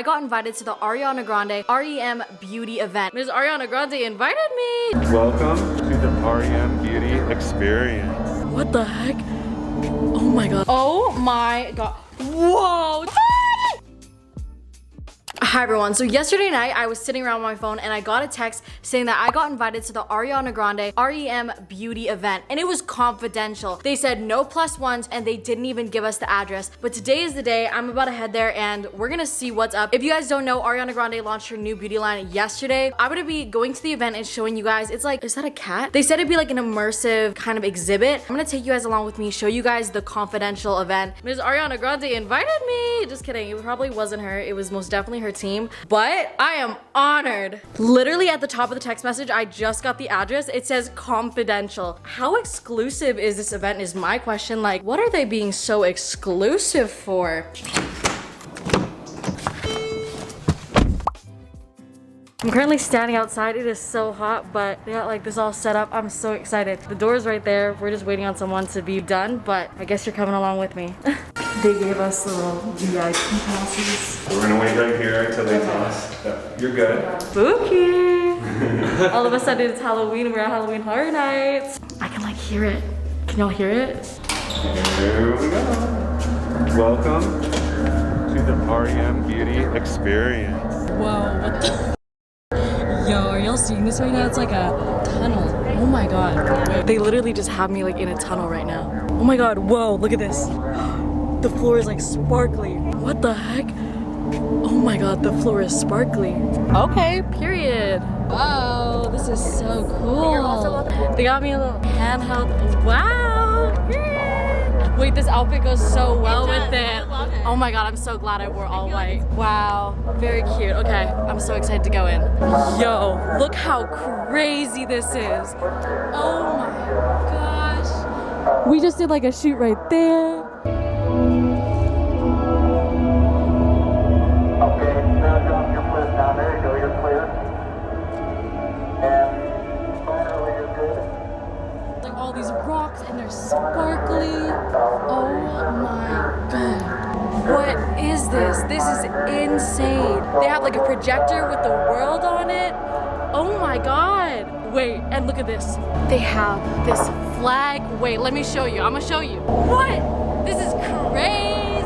I got invited to the Ariana Grande r.e.m. beauty event. Ms. Ariana Grande invited me. Welcome to the r.e.m. beauty experience. What the heck? Oh my god. Oh my god. Whoa. Hi everyone, so yesterday night I was sitting around my phone and I got a text saying that I got invited to the Ariana Grande r.e.m. beauty event and it was confidential. They said no plus ones and they didn't even give us the address, but today is the day. I'm about to head there and we're gonna see what's up. If you guys don't know, Ariana Grande launched her new beauty line yesterday. I'm gonna be going to the event and showing you guys. It's like, is that a cat? They said it'd be like an immersive kind of exhibit. I'm gonna take you guys along with me, show you guys the confidential event. Ms. Ariana Grande invited me. Just kidding, it probably wasn't her. It was most definitely her team, but I am honored. Literally at the top of the text message, I just got the address. It says confidential. How exclusive is this event is my question. Like, what are they being so exclusive for? I'm currently standing outside. It is so hot, but they got like this all set up. I'm so excited. The door is right there. We're just waiting on someone to be done, but I guess you're coming along with me. They gave us little VIP passes. We're gonna wait right here until they tell us that you're good. Spooky! All of a sudden it's Halloween and we're at Halloween Horror Nights. I can like hear it. Can y'all hear it? Here we go. Welcome to the r.e.m. beauty experience. Whoa, what the? Yo, are y'all seeing this right now? It's like a tunnel. Oh my god. They literally just have me like in a tunnel right now. Oh my god, whoa, look at this. The floor is like sparkly. What the heck? Oh my god, the floor is sparkly. Okay, period. Wow, this is so cool. They got me a little handheld. Wow. Wait, this outfit goes so well with it. Oh my god, I'm so glad I wore all white. Wow, very cute. Okay, I'm so excited to go in. Yo, look how crazy this is. Oh my gosh. We just did like a shoot right there. Like all these rocks and they're sparkly. Oh my god. What is this? This is insane. They have like a projector with the world on it. Oh my god. Wait, and look at this. They have this flag. Wait, let me show you. I'm gonna show you. What? This is crazy.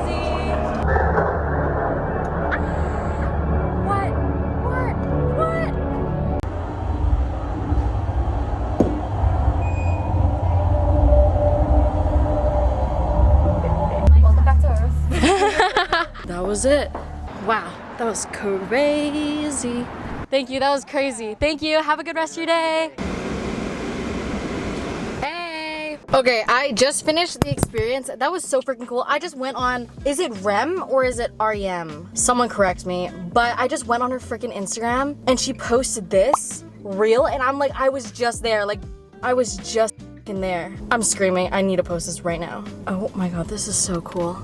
That was it. Wow, that was crazy. Thank you, that was crazy. Thank you, have a good rest of your day. Hey. Okay, I just finished the experience. That was so freaking cool. I just went on, is it r.e.m or is it r.e.m? Someone correct me, but I just went on her freaking Instagram and she posted this reel and I'm like, I was just there. Like, I was just in there. I'm screaming, I need to post this right now. Oh my god, this is so cool.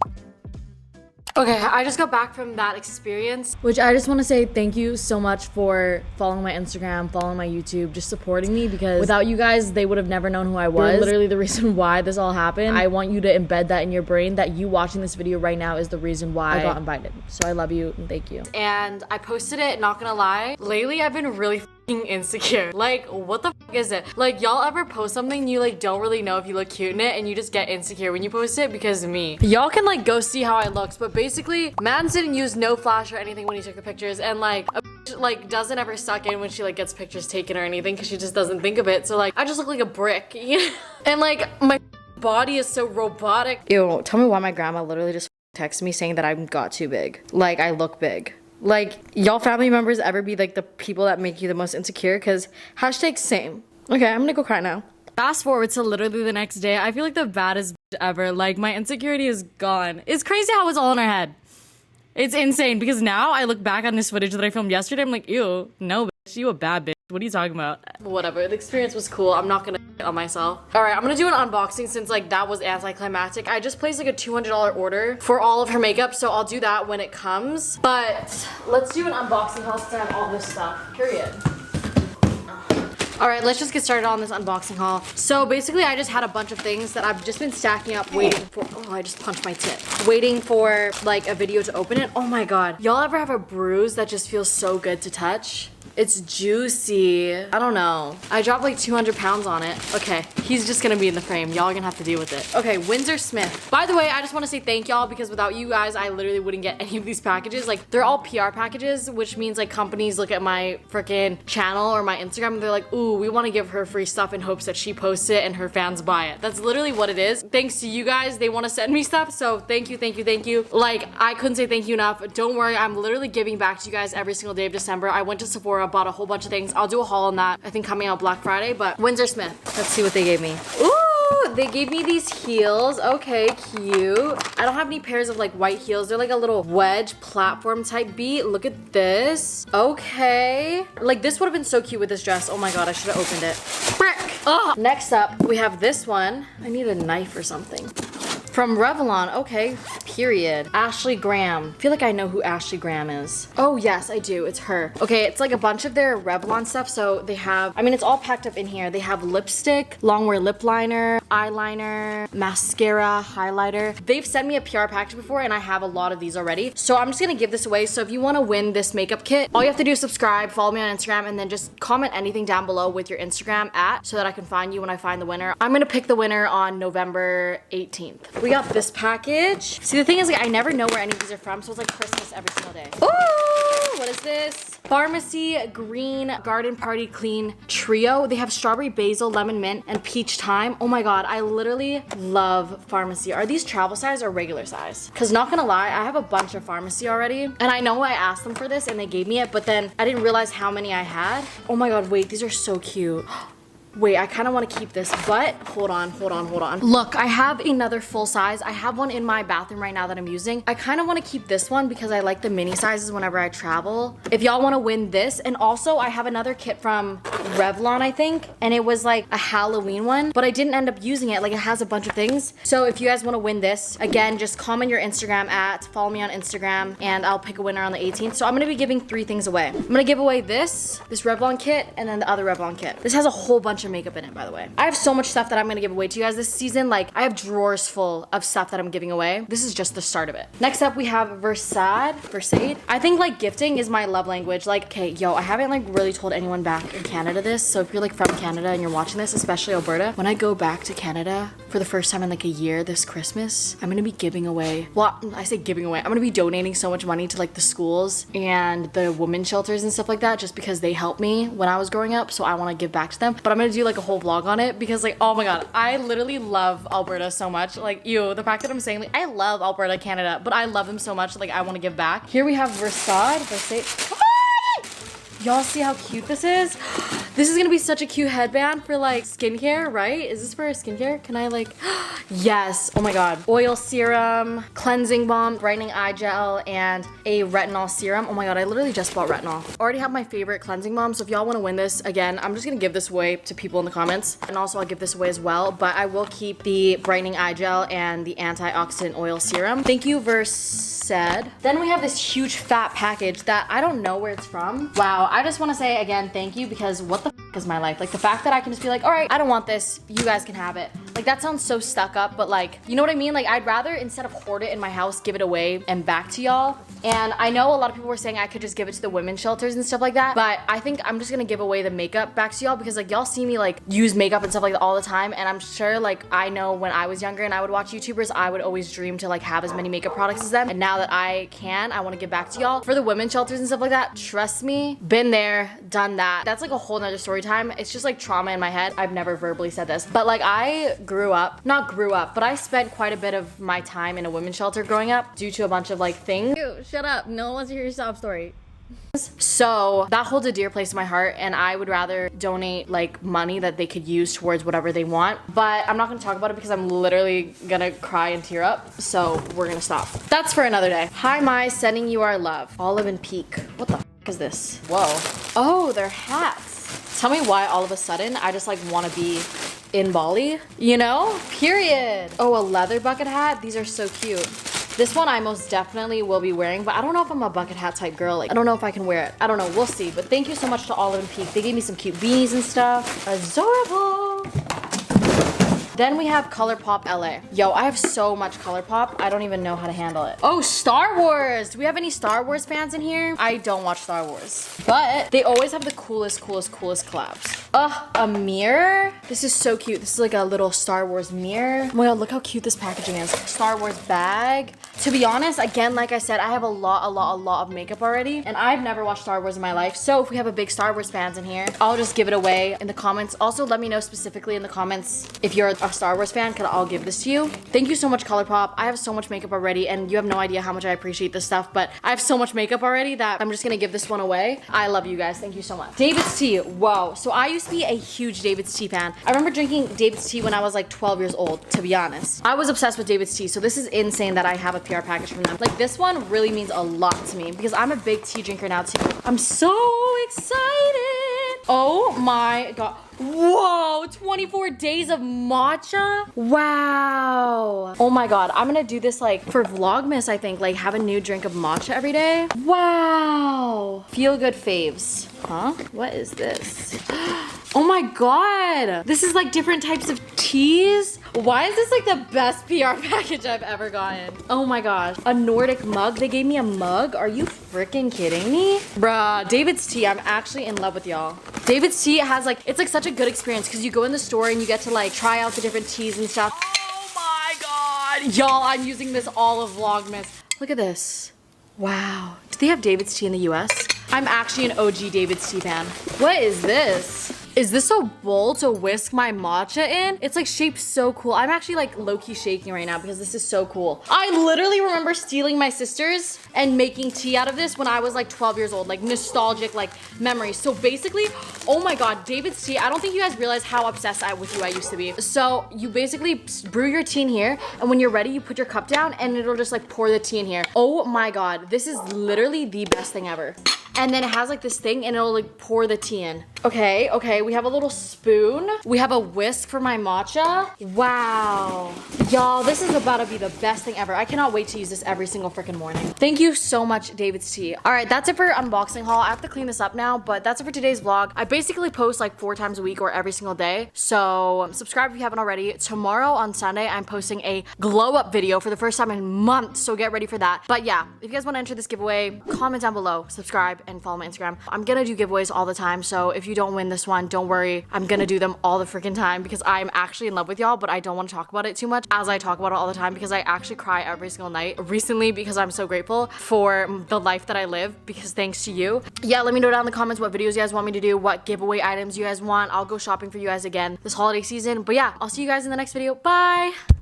Okay, I just got back from that experience, which I just want to say thank you so much for following my Instagram, following my YouTube, just supporting me, because without you guys, they would have never known who I was. You're literally the reason why this all happened. I want you to embed that in your brain, that you watching this video right now is the reason why I got invited. So I love you and thank you. And I posted it, not gonna lie, lately I've been really insecure. Like, what the f is it? Like, y'all ever post something you like don't really know if you look cute in it and you just get insecure when you post it? Because me. Y'all can like go see how I looked, but basically Madden didn't use no flash or anything when he took the pictures, and like a like doesn't ever suck in when she like gets pictures taken or anything because she just doesn't think of it. So like I just look like a brick, you know? And like my body is so robotic. Ew, tell me why my grandma literally just texted me saying that I got too big. Like, I look big. Like, y'all family members ever be like the people that make you the most insecure? Because hashtag same. Okay, I'm gonna go cry now. Fast forward to literally the next day, I feel like the baddest ever. Like, my insecurity is gone. It's crazy how it's all in our head. It's insane because now I look back on this footage that I filmed yesterday, I'm like, ew, no bitch, you a bad bitch. What are you talking about? Whatever, the experience was cool. I'm not gonna on myself. All right, I'm gonna do an unboxing since like that was anticlimactic. I just placed like a $200 order for all of her makeup, so I'll do that when it comes. But let's do an unboxing haul since I have all this stuff, period. All right, let's just get started on this unboxing haul. So basically I just had a bunch of things that I've just been stacking up waiting for. Oh, I just punched my tit. Waiting for like a video to open it. Oh my God. Y'all ever have a bruise that just feels so good to touch? It's juicy. I don't know. I dropped like 200 pounds on it. Okay, he's just gonna be in the frame. Y'all are gonna have to deal with it. Okay, Windsor Smith. By the way, I just wanna say thank y'all because without you guys, I literally wouldn't get any of these packages. Like, they're all PR packages, which means like companies look at my freaking channel or my Instagram and they're like, ooh, we wanna give her free stuff in hopes that she posts it and her fans buy it. That's literally what it is. Thanks to you guys, they wanna send me stuff. So thank you, thank you, thank you. Like, I couldn't say thank you enough. Don't worry, I'm literally giving back to you guys every single day of December. I went to Sephora, bought a whole bunch of things. I'll do a haul on that, I think coming out Black Friday, but Windsor Smith. Let's see what they gave me. Ooh, they gave me these heels. Okay, cute. I don't have any pairs of like white heels. They're like a little wedge platform type beat. Look at this. Okay. Like this would have been so cute with this dress. Oh my God, I should have opened it. Frick. Oh. Next up, we have this one. I need a knife or something. From Revlon, okay, period. Ashley Graham. I feel like I know who Ashley Graham is. Oh yes, I do, it's her. Okay, it's like a bunch of their Revlon stuff. So they have, I mean, it's all packed up in here. They have lipstick, longwear lip liner, eyeliner, mascara, highlighter. They've sent me a PR package before and I have a lot of these already. So I'm just gonna give this away. So if you wanna win this makeup kit, all you have to do is subscribe, follow me on Instagram, and then just comment anything down below with your Instagram @ so that I can find you when I find the winner. I'm gonna pick the winner on November 18th. We got this package. See, the thing is, like, I never know where any of these are from, so it's like Christmas every single day. Ooh, what is this? Pharmacy Green Garden Party Clean Trio. They have strawberry basil, lemon mint, and peach thyme. Oh my God, I literally love Pharmacy. Are these travel size or regular size? Because not gonna lie, I have a bunch of Pharmacy already, and I know I asked them for this and they gave me it, but then I didn't realize how many I had. Oh my God, wait, these are so cute. Wait, I kind of want to keep this, but hold on. Look, I have another full size. I have one in my bathroom right now that I'm using. I kind of want to keep this one because I like the mini sizes whenever I travel. If y'all want to win this, and also I have another kit from Revlon, I think, and it was like a Halloween one, but I didn't end up using it. Like, it has a bunch of things. So if you guys want to win this, again, just comment your Instagram @ follow me on Instagram, and I'll pick a winner on the 18th. So I'm going to be giving 3 things away. I'm going to give away this Revlon kit, and then the other Revlon kit. This has a whole bunch of makeup in it, by the way. I have so much stuff that I'm gonna give away to you guys this season. Like, I have drawers full of stuff that I'm giving away. This is just the start of it. Next up, we have Versade. I think like gifting is my love language. Like, okay, yo, I haven't like really told anyone back in Canada this. So if you're like from Canada and you're watching this, especially Alberta, when I go back to Canada for the first time in like a year this Christmas, I'm gonna be giving away, well, I say giving away, I'm gonna be donating so much money to like the schools and the women's shelters and stuff like that, just because they helped me when I was growing up. So I wanna give back to them. But I'm gonna do like a whole vlog on it because like, oh my God, I literally love Alberta so much. Like, the fact that I'm saying like I love Alberta, Canada, but I love them so much, like I want to give back. Here we have Versade. Y'all see how cute this is? This is gonna be such a cute headband for like skincare, right? Is this for skincare? Can I like, yes, oh my God. Oil serum, cleansing balm, brightening eye gel, and a retinol serum. Oh my God, I literally just bought retinol. Already have my favorite cleansing balm, so if y'all wanna win this, again, I'm just gonna give this away to people in the comments. And also I'll give this away as well, but I will keep the brightening eye gel and the antioxidant oil serum. Thank you, Versade. Then we have this huge fat package that I don't know where it's from. Wow, I just wanna say again, thank you, because what the f is my life? Like the fact that I can just be like, all right, I don't want this, you guys can have it. Like that sounds so stuck up, but like, you know what I mean? Like I'd rather, instead of hoard it in my house, give it away and back to y'all. And I know a lot of people were saying I could just give it to the women's shelters and stuff like that, but I think I'm just gonna give away the makeup back to y'all because like y'all see me like use makeup and stuff like that all the time, and I'm sure like I know when I was younger and I would watch YouTubers, I would always dream to like have as many makeup products as them, and now that I can, I want to give back to y'all. For the women's shelters and stuff like that, trust me, been there, done that. That's like a whole nother story time. It's just like trauma in my head. I've never verbally said this, but like I not grew up, but I spent quite a bit of my time in a women's shelter growing up due to a bunch of like things. Ew, shut up. No one wants to hear your sob story. So that holds a dear place in my heart, and I would rather donate like money that they could use towards whatever they want, but I'm not gonna talk about it because I'm literally gonna cry and tear up, so we're gonna stop. That's for another day. Hi Mai, sending you our love. Olive and Peak. What the f is this? Whoa. Oh, they're hats. Tell me why all of a sudden I just like want to be in Bali, you know? Period. Oh, a leather bucket hat. These are so cute. This one I most definitely will be wearing, but I don't know if I'm a bucket hat type girl. Like, I don't know if I can wear it. I don't know, we'll see. But thank you so much to Olive and Peak. They gave me some cute beanies and stuff. Adorable. Then we have ColourPop LA. Yo, I have so much ColourPop, I don't even know how to handle it. Oh, Star Wars! Do we have any Star Wars fans in here? I don't watch Star Wars. But they always have the coolest collabs. A mirror? This is so cute. This is like a little Star Wars mirror. Oh my god, look how cute this packaging is. Star Wars bag. To be honest, again, like I said, I have a lot of makeup already, and I've never watched Star Wars in my life. So if we have a big Star Wars fans in here, I'll just give it away in the comments. Also, let me know specifically in the comments if you're a Star Wars fan, because I'll give this to you. Thank you so much, ColourPop. I have so much makeup already, and you have no idea how much I appreciate this stuff, but I have so much makeup already that I'm just gonna give this one away. I love you guys. Thank you so much. David's Tea. Whoa. So I used to be a huge David's Tea fan. I remember drinking David's Tea when I was like 12 years old, to be honest. I was obsessed with David's Tea, so this is insane that I have a PR package from them. Like, this one really means a lot to me because I'm a big tea drinker now too. I'm so excited. Oh my god. Whoa, 24 days of matcha? Wow. Oh my god, I'm gonna do this like for Vlogmas, I think. Like, have a new drink of matcha every day. Wow. Feel good faves. Huh? What is this? Oh my god. This is like different types of teas. Why is this like the best PR package I've ever gotten? Oh my gosh. A Nordic mug. They gave me a mug. Are you freaking kidding me? Bruh, David's Tea. I'm actually in love with y'all. David's Tea has like, it's like such a good experience because you go in the store and you get to like try out the different teas and stuff. Oh my god. Y'all, I'm using this all of Vlogmas. Look at this. Wow. Do they have David's Tea in the US? I'm actually an OG David's Tea fan. What is this? Is this a bowl to whisk my matcha in? It's like shaped so cool. I'm actually like low-key shaking right now because this is so cool. I literally remember stealing my sister's and making tea out of this when I was like 12 years old. Like nostalgic like memories. So basically, oh my god, David's Tea. I don't think you guys realize how obsessed with you I used to be. So you basically brew your tea in here, and when you're ready, you put your cup down and it'll just like pour the tea in here. Oh my god, this is literally the best thing ever. And then it has like this thing and it'll like pour the tea in. Okay, we have a little spoon. We have a whisk for my matcha. Wow. Y'all, this is about to be the best thing ever. I cannot wait to use this every single freaking morning. Thank you so much, David's Tea. All right, that's it for unboxing haul. I have to clean this up now, but that's it for today's vlog. I basically post like 4 times a week or every single day. So subscribe if you haven't already. Tomorrow on Sunday, I'm posting a glow up video for the first time in months. So get ready for that. But yeah, if you guys want to enter this giveaway, comment down below, subscribe, and follow my Instagram. I'm gonna do giveaways all the time. So if you don't win this one, don't worry. I'm gonna do them all the freaking time because I'm actually in love with y'all, but I don't want to talk about it too much as I talk about it all the time because I actually cry every single night recently because I'm so grateful for the life that I live because thanks to you. Yeah, let me know down in the comments what videos you guys want me to do, what giveaway items you guys want. I'll go shopping for you guys again this holiday season. But yeah, I'll see you guys in the next video. Bye!